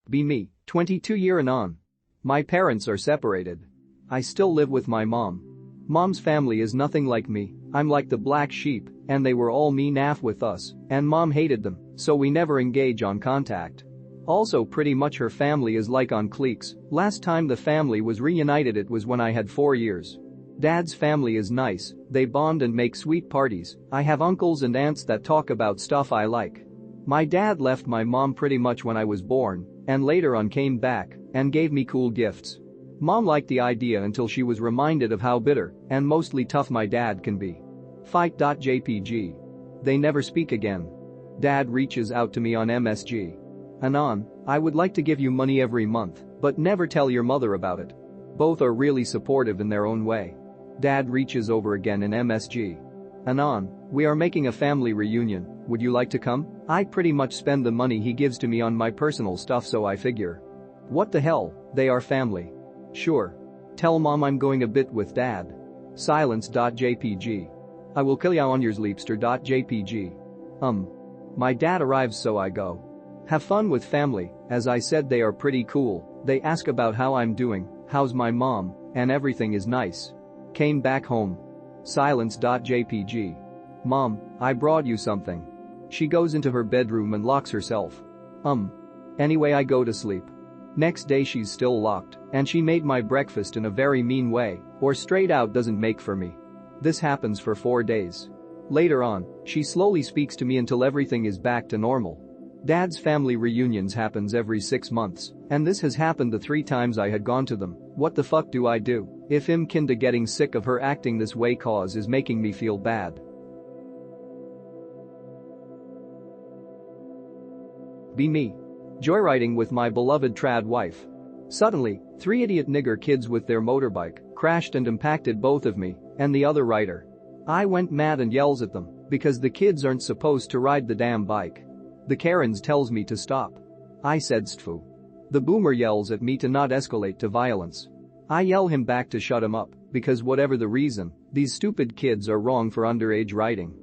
Be me, 22-year Anon. My parents are separated. I still live with my mom. Mom's family is nothing like me, I'm like the black sheep, and they were all me naff with us, and mom hated them, so we never engage on contact. Also pretty much her family is like on cliques, last time the family was reunited it was when I had 4 years. Dad's family is nice, they bond and make sweet parties, I have uncles and aunts that talk about stuff I like. My dad left my mom pretty much when I was born, and later on came back, and gave me cool gifts. Mom liked the idea until she was reminded of how bitter and mostly tough my dad can be. Fight.jpg. They never speak again. Dad reaches out to me on MSG. Anon, I would like to give you money every month, but never tell your mother about it. Both are really supportive in their own way. Dad reaches over again in MSG. Anon, we are making a family reunion, would you like to come? I pretty much spend the money he gives to me on my personal stuff so I figure. What the hell, they are family. Sure. Tell mom I'm going a bit with dad. Silence.jpg. I will kill ya on your sleepster.jpg. My dad arrives so I go. Have fun with family, as I said they are pretty cool, they ask about how I'm doing, how's my mom, and everything is nice. Came back home. Silence.jpg. Mom, I brought you something. She goes into her bedroom and locks herself. Anyway I go to sleep. Next day she's still locked, and she made my breakfast in a very mean way, or straight out doesn't make for me. This happens for 4 days. Later on, she slowly speaks to me until everything is back to normal. Dad's family reunions happens every 6 months, and this has happened the 3 times I had gone to them. What the fuck do I do if him kinda getting sick of her acting this way cause is making me feel bad? Be me. Joyriding with my beloved trad wife. Suddenly, 3 idiot nigger kids with their motorbike crashed and impacted both of me and the other rider. I went mad and yells at them because the kids aren't supposed to ride the damn bike. The Karens tells me to stop. I said stfu. The boomer yells at me to not escalate to violence. I yell him back to shut him up because whatever the reason, these stupid kids are wrong for underage riding.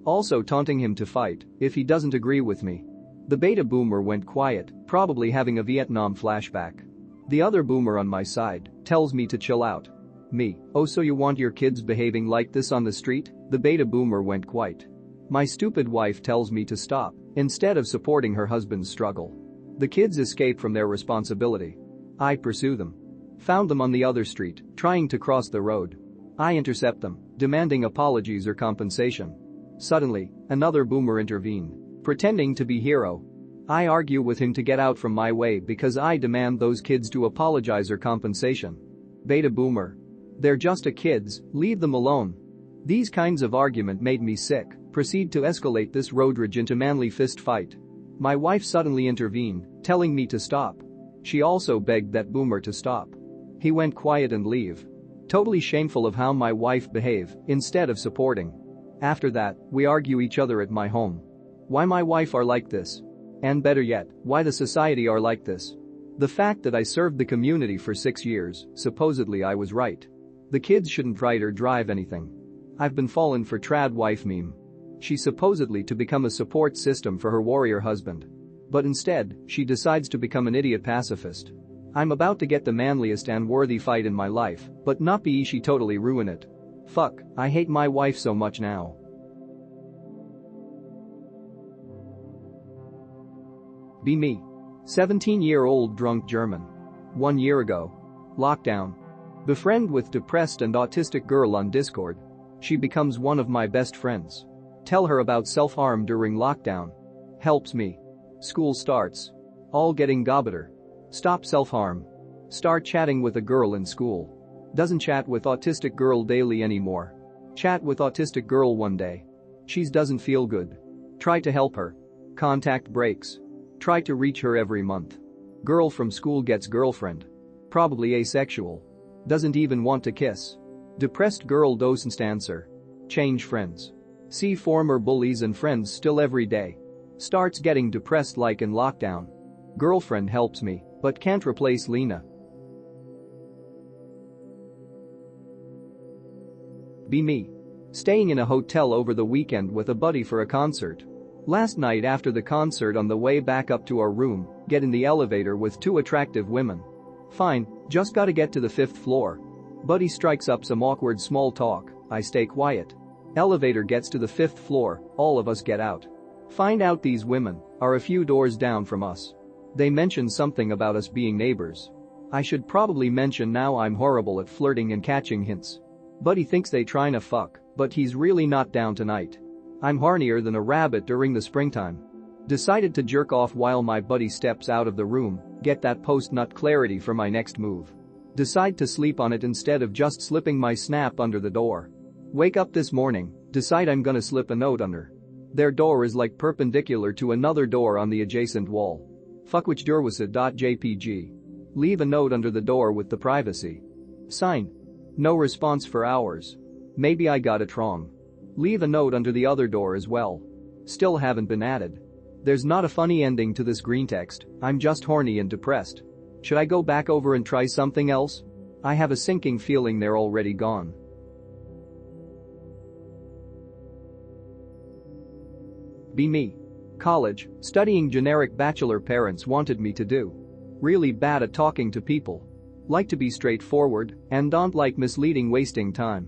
Also taunting him to fight if he doesn't agree with me. The beta boomer went quiet, probably having a Vietnam flashback. The other boomer on my side tells me to chill out. Me, oh so you want your kids behaving like this on the street? The beta boomer went quiet. My stupid wife tells me to stop instead of supporting her husband's struggle. The kids escape from their responsibility. I pursue them. Found them on the other street, trying to cross the road. I intercept them, demanding apologies or compensation. Suddenly, another boomer intervened, pretending to be hero. I argue with him to get out from my way because I demand those kids to apologize or compensation. Beta boomer. They're just a kids, leave them alone. These kinds of argument made me sick, proceed to escalate this road rage into manly fist fight. My wife suddenly intervened, telling me to stop. She also begged that boomer to stop. He went quiet and leave. Totally shameful of how my wife behave, instead of supporting. After that, we argue each other at my home. Why my wife are like this? And better yet, why the society are like this? The fact that I served the community for 6 years, supposedly I was right. The kids shouldn't ride or drive anything. I've been fallen for trad wife meme. She's supposedly to become a support system for her warrior husband. But instead, she decides to become an idiot pacifist. I'm about to get the manliest and worthy fight in my life, but not be she totally ruin it. Fuck, I hate my wife so much now. Be me. 17-year-old drunk German. 1 year ago. Lockdown. Befriend with depressed and autistic girl on Discord. She becomes one of my best friends. Tell her about self-harm during lockdown. Helps me. School starts. All getting gobbeter. Stop self-harm. Start chatting with a girl in school. Doesn't chat with autistic girl daily anymore. Chat with autistic girl one day. She's doesn't feel good. Try to help her. Contact breaks. Try to reach her every month. Girl from school gets girlfriend. Probably asexual. Doesn't even want to kiss. Depressed girl doesn't answer. Change friends. See former bullies and friends still every day. Starts getting depressed like in lockdown. Girlfriend helps me, but can't replace Lena. Be me. Staying in a hotel over the weekend with a buddy for a concert. Last night after the concert on the way back up to our room, get in the elevator with two attractive women. Fine, just gotta get to the 5th floor. Buddy strikes up some awkward small talk, I stay quiet. Elevator gets to the 5th floor, all of us get out. Find out these women are a few doors down from us. They mention something about us being neighbors. I should probably mention now I'm horrible at flirting and catching hints. Buddy thinks they tryna fuck, but he's really not down tonight. I'm hornier than a rabbit during the springtime. Decided to jerk off while my buddy steps out of the room, get that post-nut clarity for my next move. Decide to sleep on it instead of just slipping my snap under the door. Wake up this morning, decide I'm gonna slip a note under. Their door is like perpendicular to another door on the adjacent wall. Fuck which door was it.jpg. Leave a note under the door with the privacy. Sign. No response for hours. Maybe I got it wrong. Leave a note under the other door as well. Still haven't been added. There's not a funny ending to this green text, I'm just horny and depressed. Should I go back over and try something else? I have a sinking feeling they're already gone. Be me. College, studying generic bachelor parents wanted me to do. Really bad at talking to people. Like to be straightforward and don't like misleading wasting time.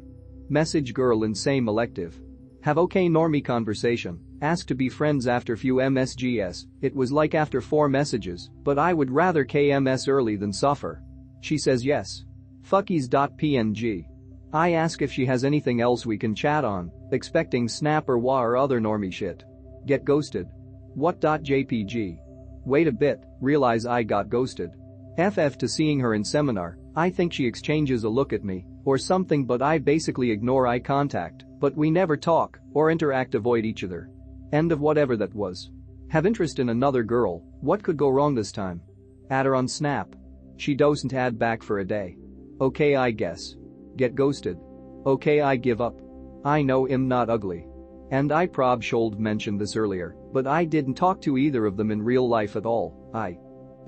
Message girl in same elective. Have okay normie conversation, ask to be friends after few MSGs, it was like after 4 messages, but I would rather KMS early than suffer. She says yes. Fuckies.png. I ask if she has anything else we can chat on, expecting snap or wah or other normie shit. Get ghosted. What.jpg. Wait a bit, realize I got ghosted. FF to seeing her in seminar, I think she exchanges a look at me or something but I basically ignore eye contact, but we never talk or interact avoid each other. End of whatever that was. Have interest in another girl, what could go wrong this time? Add her on Snap. She doesn't add back for a day. Okay I guess. Get ghosted. Okay I give up. I know I'm not ugly. And I prob should mentioned this earlier, but I didn't talk to either of them in real life at all. I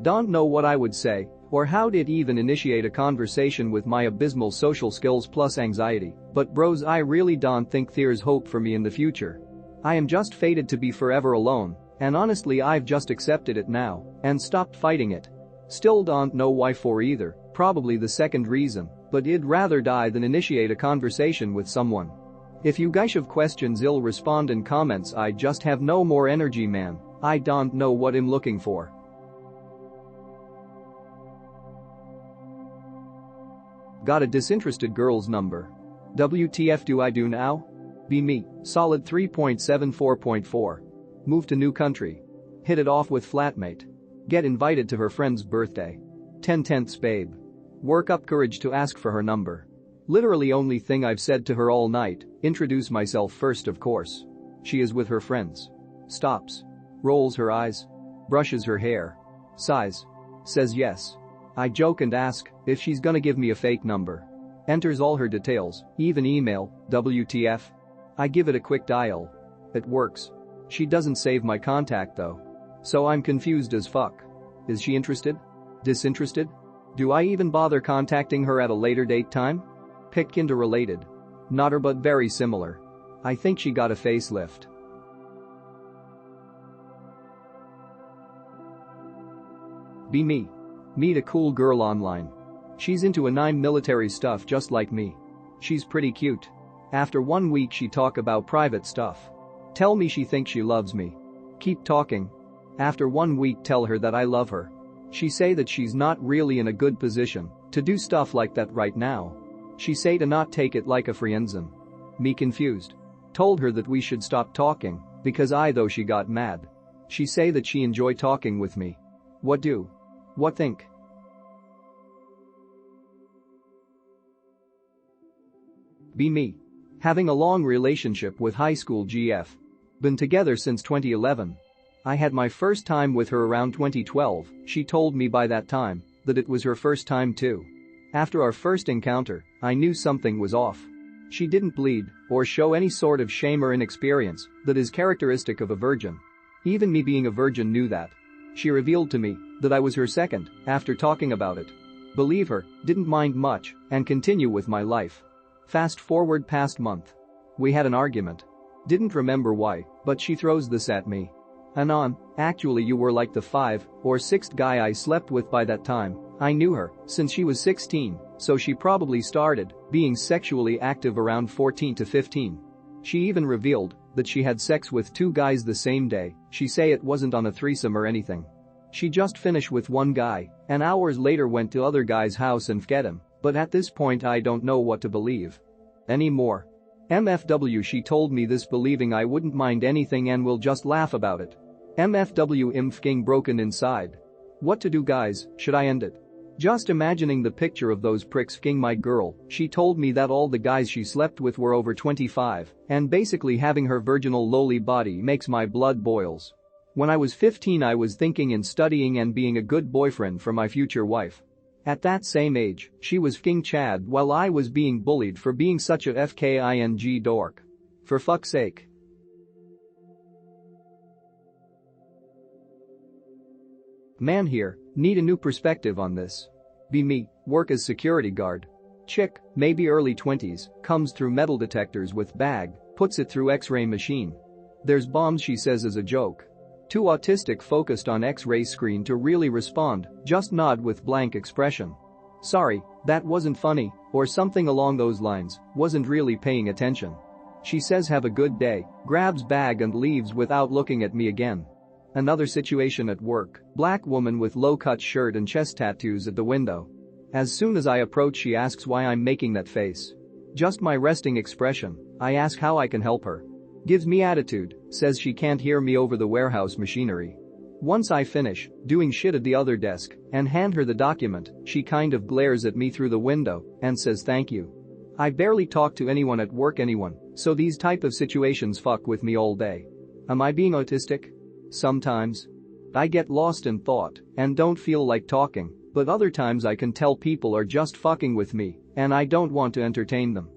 don't know what I would say or how to even initiate a conversation with my abysmal social skills plus anxiety, but bros I really don't think there's hope for me in the future. I am just fated to be forever alone, and honestly I've just accepted it now and stopped fighting it. Still don't know why for either, probably the second reason, but I'd rather die than initiate a conversation with someone. If you guys have questions I'll respond in comments I just have no more energy man, I don't know what I'm looking for. Got a disinterested girl's number. WTF do I do now? Be me, solid 3.74.4. Move to new country. Hit it off with flatmate. Get invited to her friend's birthday. 10/10ths babe. Work up courage to ask for her number. Literally only thing I've said to her all night, introduce myself first of course. She is with her friends. Stops. Rolls her eyes. Brushes her hair. Sighs. Says yes. I joke and ask if she's gonna give me a fake number. Enters all her details, even email, WTF. I give it a quick dial. It works. She doesn't save my contact though. So I'm confused as fuck. Is she interested? Disinterested? Do I even bother contacting her at a later date time? Pick kinda related. Not her but very similar. I think she got a facelift. Be me. Meet a cool girl online. She's into a 9 military stuff just like me. She's pretty cute. After 1 week she talk about private stuff. Tell me she thinks she loves me. Keep talking. After 1 week tell her that I love her. She say that she's not really in a good position to do stuff like that right now. She say to not take it like a friendzone. Me confused. Told her that we should stop talking because though she got mad. She say that she enjoy talking with me. What do? What think? Be me. Having a long relationship with high school GF. Been together since 2011. I had my first time with her around 2012, she told me by that time that it was her first time too. After our first encounter, I knew something was off. She didn't bleed or show any sort of shame or inexperience that is characteristic of a virgin. Even me being a virgin knew that. She revealed to me that I was her second after talking about it. Believe her, didn't mind much and continue with my life. Fast forward past month. We had an argument. Didn't remember why, But she throws this at me. Anon, actually you were like the 5th or 6th guy I slept with by that time. I knew her since she was 16, so she probably started being sexually active around 14 to 15. She even revealed that she had sex with 2 guys the same day. She say it wasn't on a threesome or anything. She just finished with one guy and hours later went to other guy's house and fed him, but at this point I don't know what to believe anymore. MFW, she told me this believing I wouldn't mind anything and will just laugh about it. MFW, I'm fing broken inside. What to do, guys? Should I end it? Just imagining the picture of those pricks fing my girl. She told me that all the guys she slept with were over 25 and basically having her virginal lowly body makes my blood boils. When I was 15 I was thinking in studying and being a good boyfriend for my future wife. At that same age, she was fing Chad while I was being bullied for being such a fking dork. For fuck's sake. Man here, need a new perspective on this. Be me, work as security guard. Chick, maybe early 20s, comes through metal detectors with bag, puts it through x-ray machine. There's bombs, she says as a joke. Too autistic focused on x-ray screen to really respond, just nod with blank expression. Sorry, that wasn't funny, or something along those lines, wasn't really paying attention. She says have a good day, grabs bag and leaves without looking at me again. Another situation at work, black woman with low-cut shirt and chest tattoos at the window. As soon as I approach she asks why I'm making that face. Just my resting expression. I ask how I can help her. Gives me attitude, says she can't hear me over the warehouse machinery. Once I finish doing shit at the other desk and hand her the document, she kind of glares at me through the window and says thank you. I barely talk to anyone at work so these type of situations fuck with me all day. Am I being autistic? Sometimes. I get lost in thought and don't feel like talking, but other times I can tell people are just fucking with me and I don't want to entertain them.